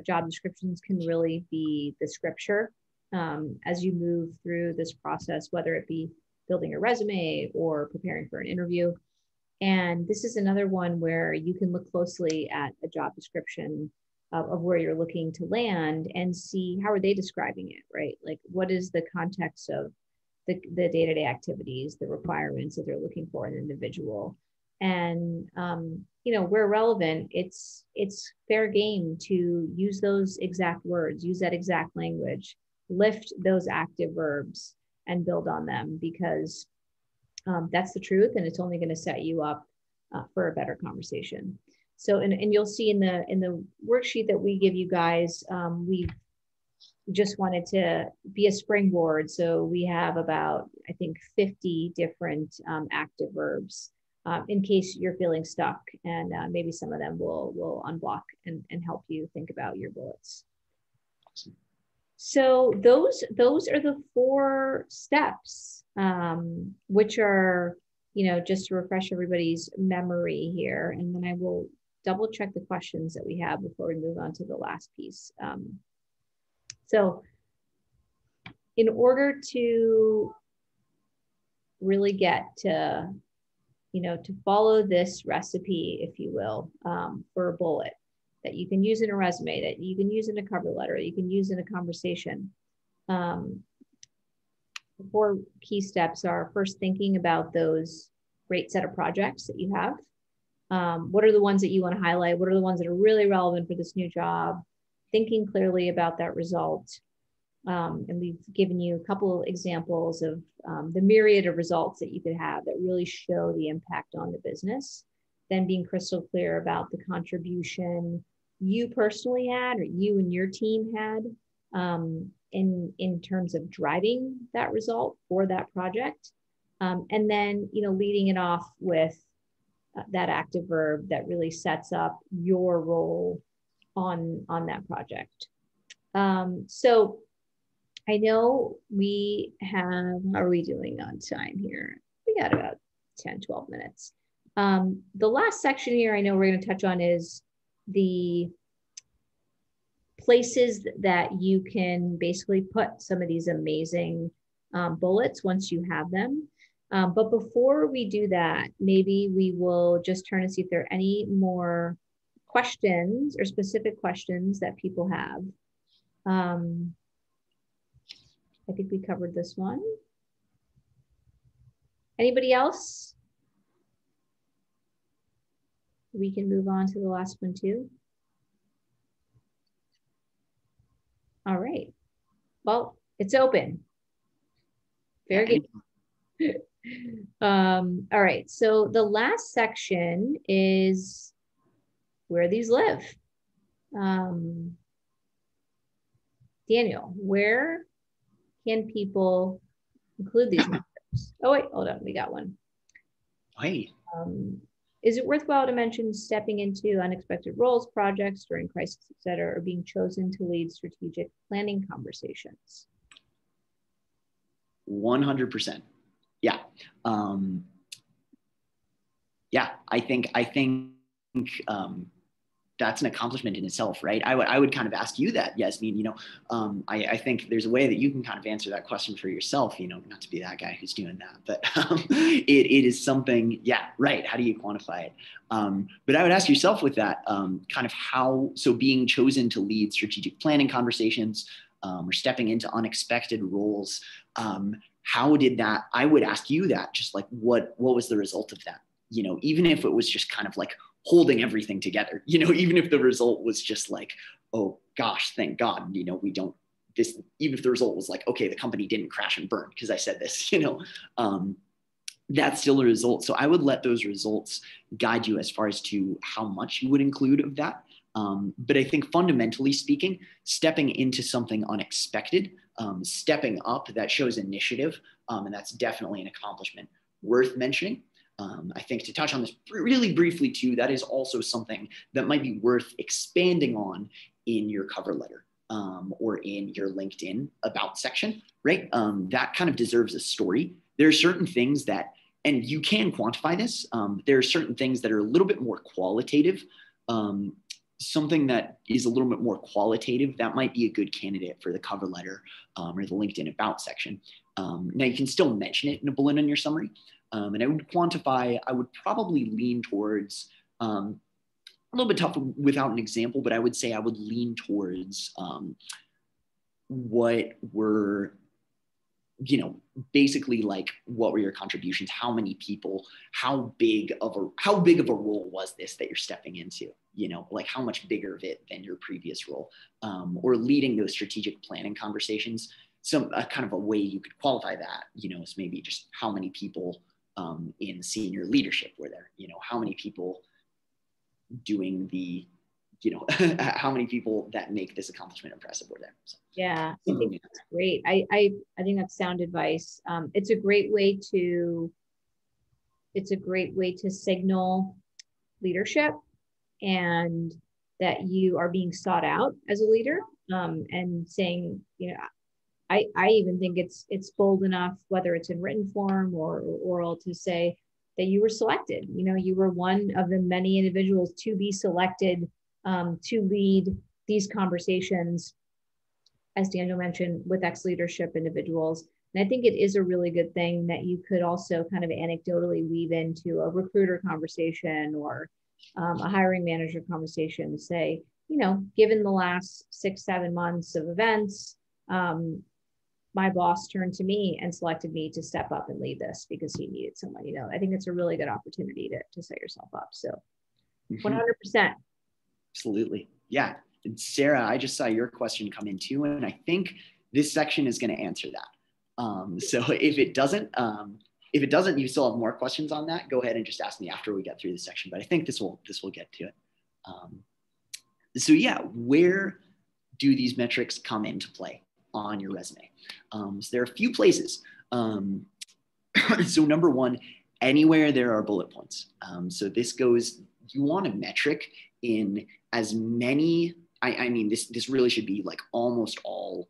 job descriptions can really be the scripture as you move through this process, whether it be building a resume or preparing for an interview. And this is another one where you can look closely at a job description of where you're looking to land and see how are they describing it, right? Like what is the context of the day-to-day activities, the requirements that they're looking for in an individual. And, you know, where relevant, it's fair game to use those exact words, use that exact language, lift those active verbs and build on them, because that's the truth. And it's only going to set you up for a better conversation. So, and you'll see in the worksheet that we give you guys, we just wanted to be a springboard. So we have about, I think, 50 different active verbs in case you're feeling stuck, and maybe some of them will unblock and help you think about your bullets. Awesome. So those are the 4 steps, which are just to refresh everybody's memory here, and then I will double check the questions that we have before we move on to the last piece. So in order to really get to, to follow this recipe, if you will, for a bullet that you can use in a resume, that you can use in a cover letter, you can use in a conversation. The 4 key steps are first thinking about those great set of projects that you have. What are the ones that you want to highlight? What are the ones that are really relevant for this new job? Thinking clearly about that result. And we've given you a couple examples of the myriad of results that you could have that really show the impact on the business. Then being crystal clear about the contribution you personally had or you and your team had in terms of driving that result for that project. And then, leading it off with that active verb that really sets up your role on that project. So I know we have, how are we doing on time here? We got about 10, 12 minutes. The last section here I know we're going to touch on is the places that you can basically put some of these amazing bullets once you have them. But before we do that, maybe we will just turn and see if there are any more questions or specific questions that people have. I think we covered this one. Anybody else? We can move on to the last one too. All right. Well, it's open. Very good. All right. So the last section is where these live. Daniel, where can people include these metrics? Oh, wait, hold on. We got one. Hey. Is it worthwhile to mention stepping into unexpected roles, projects during crisis, et cetera, or being chosen to lead strategic planning conversations? 100%. Yeah. Yeah, I think that's an accomplishment in itself, right? I would kind of ask you that, Yasmin. I think there's a way that you can kind of answer that question for yourself. Not to be that guy who's doing that, but it is something. Yeah, right. How do you quantify it? But I would ask yourself with that kind of how. So being chosen to lead strategic planning conversations or stepping into unexpected roles. How did that? I would ask you that. Just like what was the result of that? Even if it was just kind of like holding everything together, even if the result was just like, oh gosh, thank God, we don't this, even if the result was like, okay, the company didn't crash and burn because I said this, that's still a result. So I would let those results guide you as far as to how much you would include of that. But I think fundamentally speaking, stepping into something unexpected, stepping up, that shows initiative. And that's definitely an accomplishment worth mentioning. I think to touch on this really briefly too, that is also something that might be worth expanding on in your cover letter or in your LinkedIn about section, right? That kind of deserves a story. There are certain things that, and you can quantify this, there are certain things that are a little bit more qualitative. Something that is a little bit more qualitative, that might be a good candidate for the cover letter or the LinkedIn about section. Now you can still mention it in a bullet in your summary. And I would quantify, I would probably lean towards, a little bit tough without an example, but I would say I would lean towards what were, basically like, what were your contributions? How many people, how big of a role was this that you're stepping into? Like how much bigger of it than your previous role, or leading those strategic planning conversations. Some kind of a way you could qualify that, is maybe just how many people in senior leadership were there, how many people doing the, how many people that make this accomplishment impressive were there. So, yeah, I think that's great. I think that's sound advice. It's a great way to signal leadership and that you are being sought out as a leader, and saying, I even think it's bold enough, whether it's in written form or oral, to say, that you were selected. You know, you were one of the many individuals to be selected to lead these conversations, as Daniel mentioned, with ex-leadership individuals. And I think it is a really good thing that you could also kind of anecdotally weave into a recruiter conversation or a hiring manager conversation to say, you know, given the last 6-7 months of events, my boss turned to me and selected me to step up and lead this because he needed someone. You know, I think it's a really good opportunity to set yourself up. So 100%. Absolutely. Yeah. And Sarah, I just saw your question come in too, and I think this section is going to answer that. So if it doesn't, you still have more questions on that, go ahead and just ask me after we get through this section, but I think this will get to it. So yeah, where do these metrics come into play on your resume? So there are a few places. So number one, anywhere there are bullet points. So this goes, you want a metric in as many, I mean, this really should be like almost all,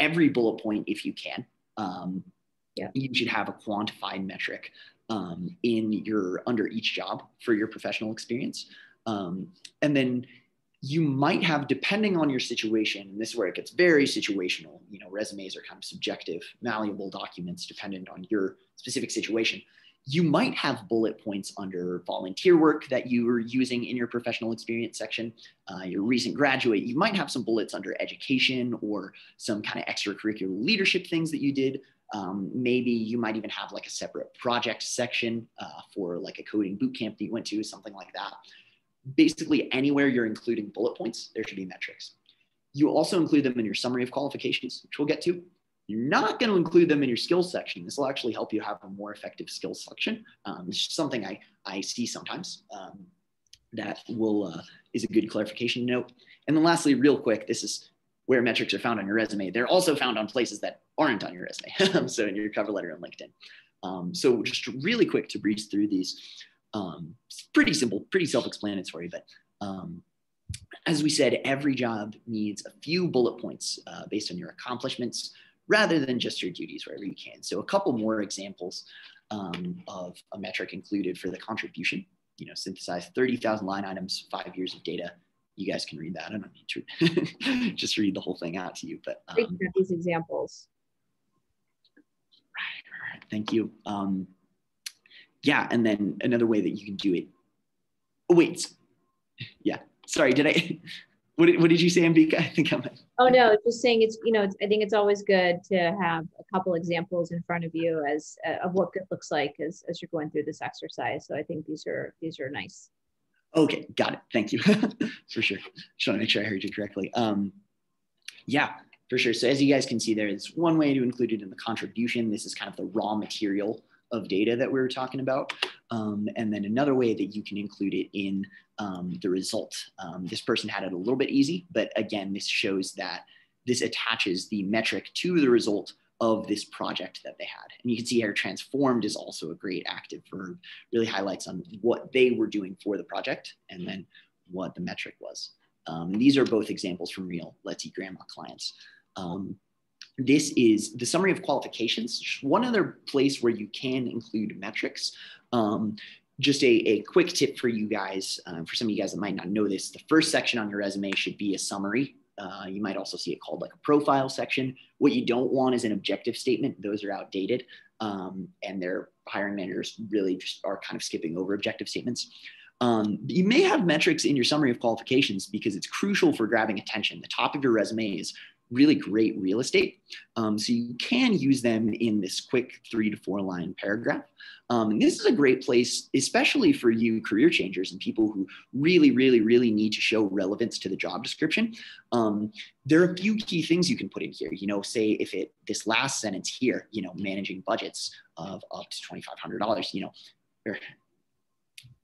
every bullet point if you can. You should have a quantified metric under each job for your professional experience. And then you might have, depending on your situation, and this is where it gets very situational, you know, resumes are kind of subjective, malleable documents dependent on your specific situation. You might have bullet points under volunteer work that you are using in your professional experience section. Your recent graduate, you might have some bullets under education or some kind of extracurricular leadership things that you did. Maybe you might even have like a separate project section for like a coding bootcamp that you went to, something like that. Basically, anywhere you're including bullet points, there should be metrics. You also include them in your summary of qualifications, which we'll get to. You're not going to include them in your skills section. This will actually help you have a more effective skills section. It's just something I see sometimes that is a good clarification note. And then lastly, real quick, this is where metrics are found on your resume. They're also found on places that aren't on your resume. So in your cover letter and LinkedIn. So just really quick to breeze through these. It's pretty simple, pretty self-explanatory, but as we said, every job needs a few bullet points based on your accomplishments rather than just your duties wherever you can. So a couple more examples of a metric included for the contribution, you know, synthesize 30,000 line items, 5 years of data. You guys can read that. I don't need to just read the whole thing out to you, but these examples. Right. Thank you. Yeah, and then another way that you can do it. Oh, wait. Yeah. Sorry, what did you say, Ambika? I think I'm. Oh no, just saying it's, you know, I think it's always good to have a couple examples in front of you as of what good looks like as you're going through this exercise. So I think these are nice. Okay, got it. Thank you. For sure. Just want to make sure I heard you correctly. Yeah, for sure. So as you guys can see, there's one way to include it in the contribution. This is kind of the raw material of data that we were talking about. And then another way that you can include it in the result. This person had it a little bit easy, but again, this shows that this attaches the metric to the result of this project that they had. And you can see here transformed is also a great active verb, really highlights on what they were doing for the project and then what the metric was. These are both examples from real Let's Eat Grandma clients. This is the summary of qualifications. One other place where you can include metrics. Just a quick tip for you guys, for some of you guys that might not know this, the first section on your resume should be a summary. You might also see it called like a profile section. What you don't want is an objective statement. Those are outdated, and their hiring managers really just are kind of skipping over objective statements. You may have metrics in your summary of qualifications because it's crucial for grabbing attention. The top of your resume is really great real estate. So you can use them in this quick 3 to 4 line paragraph. And this is a great place, especially for you career changers and people who really, really, really need to show relevance to the job description. There are a few key things you can put in here. You know, say if this last sentence here, you know, managing budgets of up to $2,500, you know,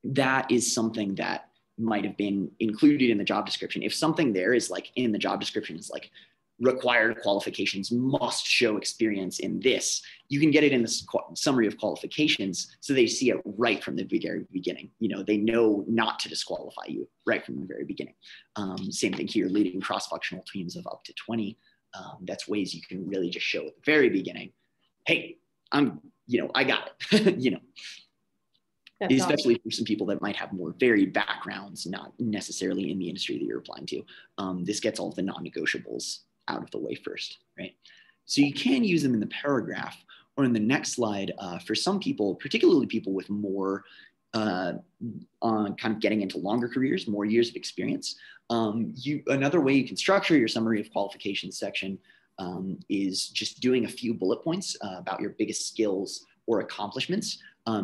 that is something that might have been included in the job description. If something there is like in the job description is like required qualifications must show experience in this, you can get it in the summary of qualifications so they see it right from the very beginning. You know, they know not to disqualify you right from the very beginning. Same thing here, leading cross-functional teams of up to 20. That's ways you can really just show at the very beginning, hey, I got it, you know. That's awesome. Especially for some people that might have more varied backgrounds, not necessarily in the industry that you're applying to. This gets all of the non-negotiables out of the way first, right? So you can use them in the paragraph or in the next slide for some people, particularly people with more on kind of getting into longer careers, more years of experience. Another way you can structure your summary of qualifications section is just doing a few bullet points about your biggest skills or accomplishments.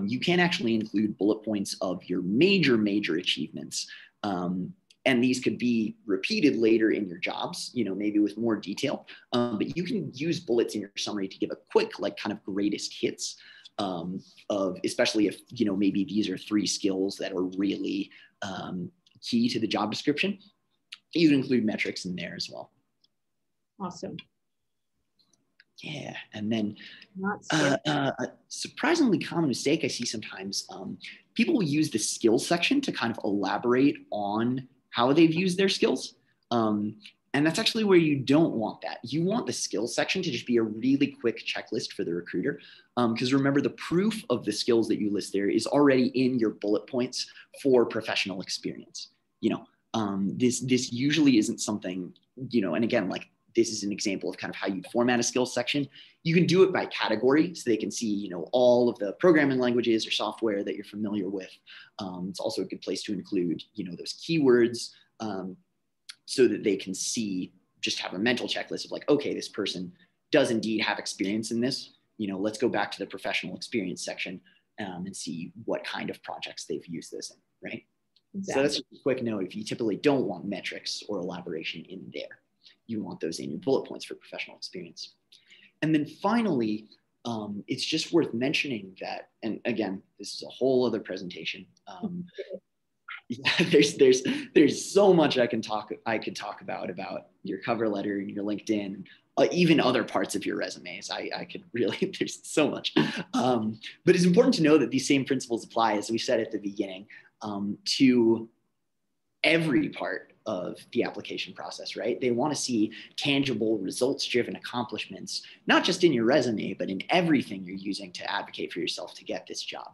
You can actually include bullet points of your major achievements. And these could be repeated later in your jobs, maybe with more detail. But you can use bullets in your summary to give a quick, like kind of greatest hits of, especially if, maybe these are 3 skills that are really key to the job description. You can include metrics in there as well. Awesome. Yeah, and then a surprisingly common mistake I see sometimes, people will use the skills section to kind of elaborate on how they've used their skills. And that's actually where you don't want that. You want the skills section to just be a really quick checklist for the recruiter. Because remember, the proof of the skills that you list there is already in your bullet points for professional experience. This usually isn't something, and again, like, this is an example of kind of how you format a skills section. You can do it by category so they can see, all of the programming languages or software that you're familiar with. It's also a good place to include, those keywords so that they can see, just have a mental checklist of like, okay, this person does indeed have experience in this. Let's go back to the professional experience section and see what kind of projects they've used this in, right? Exactly. So that's just a quick note. If you typically don't want metrics or elaboration in there, you want those in your bullet points for professional experience. And then finally, it's just worth mentioning that, and again, this is a whole other presentation. There's so much I could talk about your cover letter and your LinkedIn, even other parts of your resumes. I could really, there's so much. But it's important to know that these same principles apply, as we said at the beginning, to every part of the application process, right? They want to see tangible, results-driven accomplishments, not just in your resume, but in everything you're using to advocate for yourself to get this job.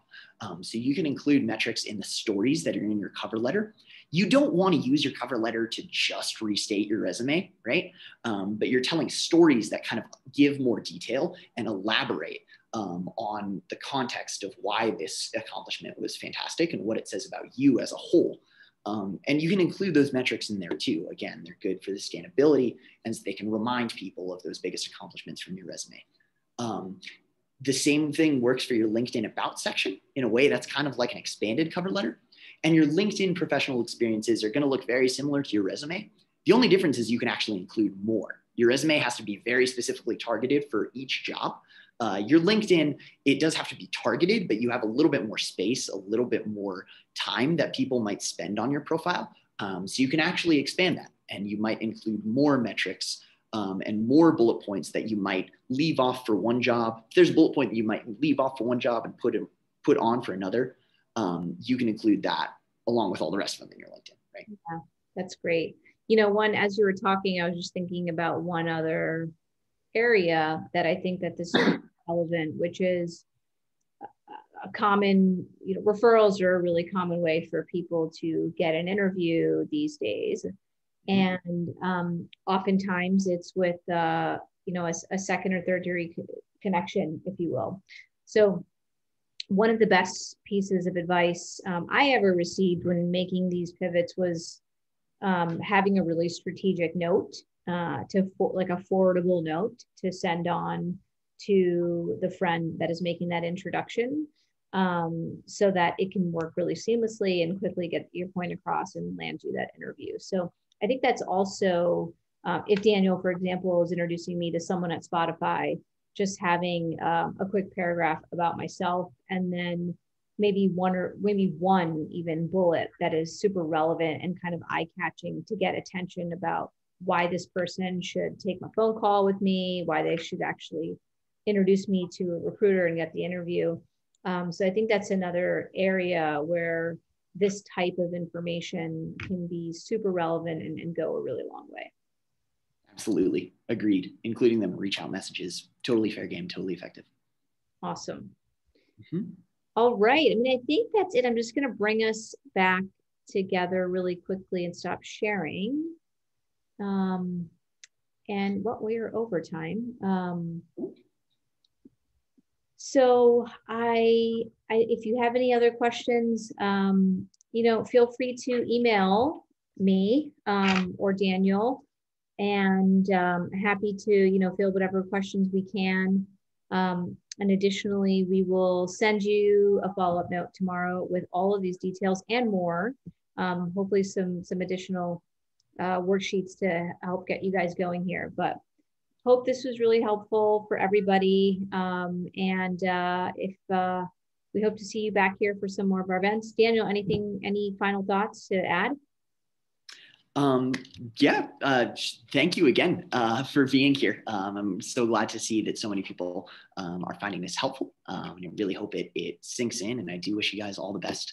So you can include metrics in the stories that are in your cover letter. You don't want to use your cover letter to just restate your resume, right? But you're telling stories that kind of give more detail and elaborate on the context of why this accomplishment was fantastic and what it says about you as a whole. And you can include those metrics in there too. Again, they're good for the scannability, and so they can remind people of those biggest accomplishments from your resume. The same thing works for your LinkedIn About section in a way that's kind of like an expanded cover letter. And your LinkedIn professional experiences are going to look very similar to your resume. The only difference is you can actually include more. Your resume has to be very specifically targeted for each job. Your LinkedIn, it does have to be targeted, but you have a little bit more space, a little bit more time that people might spend on your profile. So you can actually expand that, and you might include more metrics and more bullet points that you might leave off for one job. If there's a bullet point that you might leave off for one job and put on for another, you can include that along with all the rest of them in your LinkedIn, right? Yeah, that's great. As you were talking, I was just thinking about one other area that I think that this is relevant, which is a common, referrals are a really common way for people to get an interview these days. And oftentimes it's with, a second or third degree connection, if you will. So one of the best pieces of advice I ever received when making these pivots was having a really strategic note, like a forwardable note to send on to the friend that is making that introduction, so that it can work really seamlessly and quickly get your point across and land you that interview. So I think that's also, if Daniel, for example, is introducing me to someone at Spotify, just having a quick paragraph about myself, and then maybe one even bullet that is super relevant and kind of eye-catching to get attention about why this person should take my phone call with me, why they should actually introduce me to a recruiter and get the interview. So I think that's another area where this type of information can be super relevant and go a really long way. Absolutely. Agreed. Including them in reach out messages. Totally fair game, totally effective. Awesome. Mm-hmm. All right. I mean, I think that's it. I'm just going to bring us back together really quickly and stop sharing. And what we are over time. So if you have any other questions, feel free to email me or Daniel, and happy to, field whatever questions we can. And additionally, we will send you a follow-up note tomorrow with all of these details and more. Hopefully some additional worksheets to help get you guys going here. But hope this was really helpful for everybody. If we hope to see you back here for some more of our events. Daniel, any final thoughts to add? Thank you again for being here. I'm so glad to see that so many people are finding this helpful. I really hope it sinks in, and I do wish you guys all the best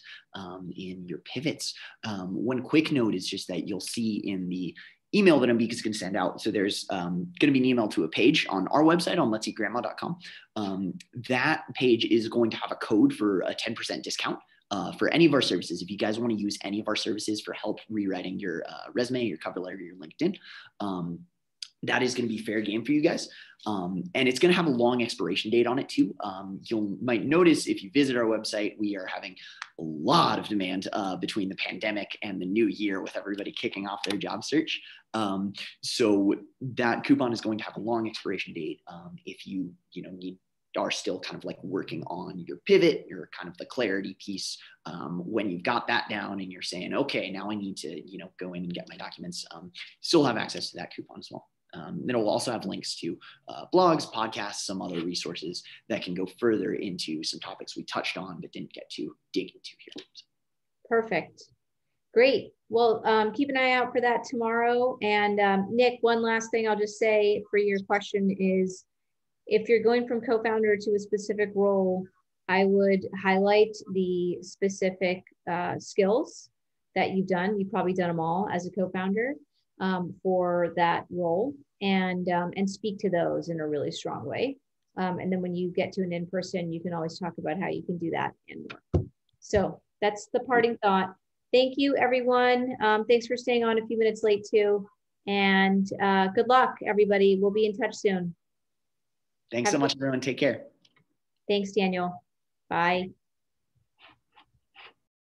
in your pivots. One quick note is just that you'll see in the email that Ambika's going to send out. So there's going to be an email to a page on our website on let'seatgrandma.com. That page is going to have a code for a 10% discount for any of our services. If you guys want to use any of our services for help rewriting your resume, your cover letter, your LinkedIn, that is going to be fair game for you guys. And it's going to have a long expiration date on it too. You might notice if you visit our website, we are having a lot of demand between the pandemic and the new year with everybody kicking off their job search. So that coupon is going to have a long expiration date. If you are still kind of like working on your pivot, your kind of the clarity piece, when you've got that down and you're saying, okay, now I need to, go in and get my documents, still have access to that coupon as well. Then it will also have links to blogs, podcasts, some other resources that can go further into some topics we touched on but didn't get to dig into here. Perfect. Great. Well, keep an eye out for that tomorrow. And Nick, one last thing I'll just say for your question is, if you're going from co-founder to a specific role, I would highlight the specific skills that you've done. You've probably done them all as a co-founder for that role, and speak to those in a really strong way. And then when you get to an in-person, you can always talk about how you can do that and more. So that's the parting thought. Thank you, everyone. Thanks for staying on a few minutes late too. And good luck, everybody. We'll be in touch soon. Thanks so much, everyone. Take care. Thanks, Daniel. Bye.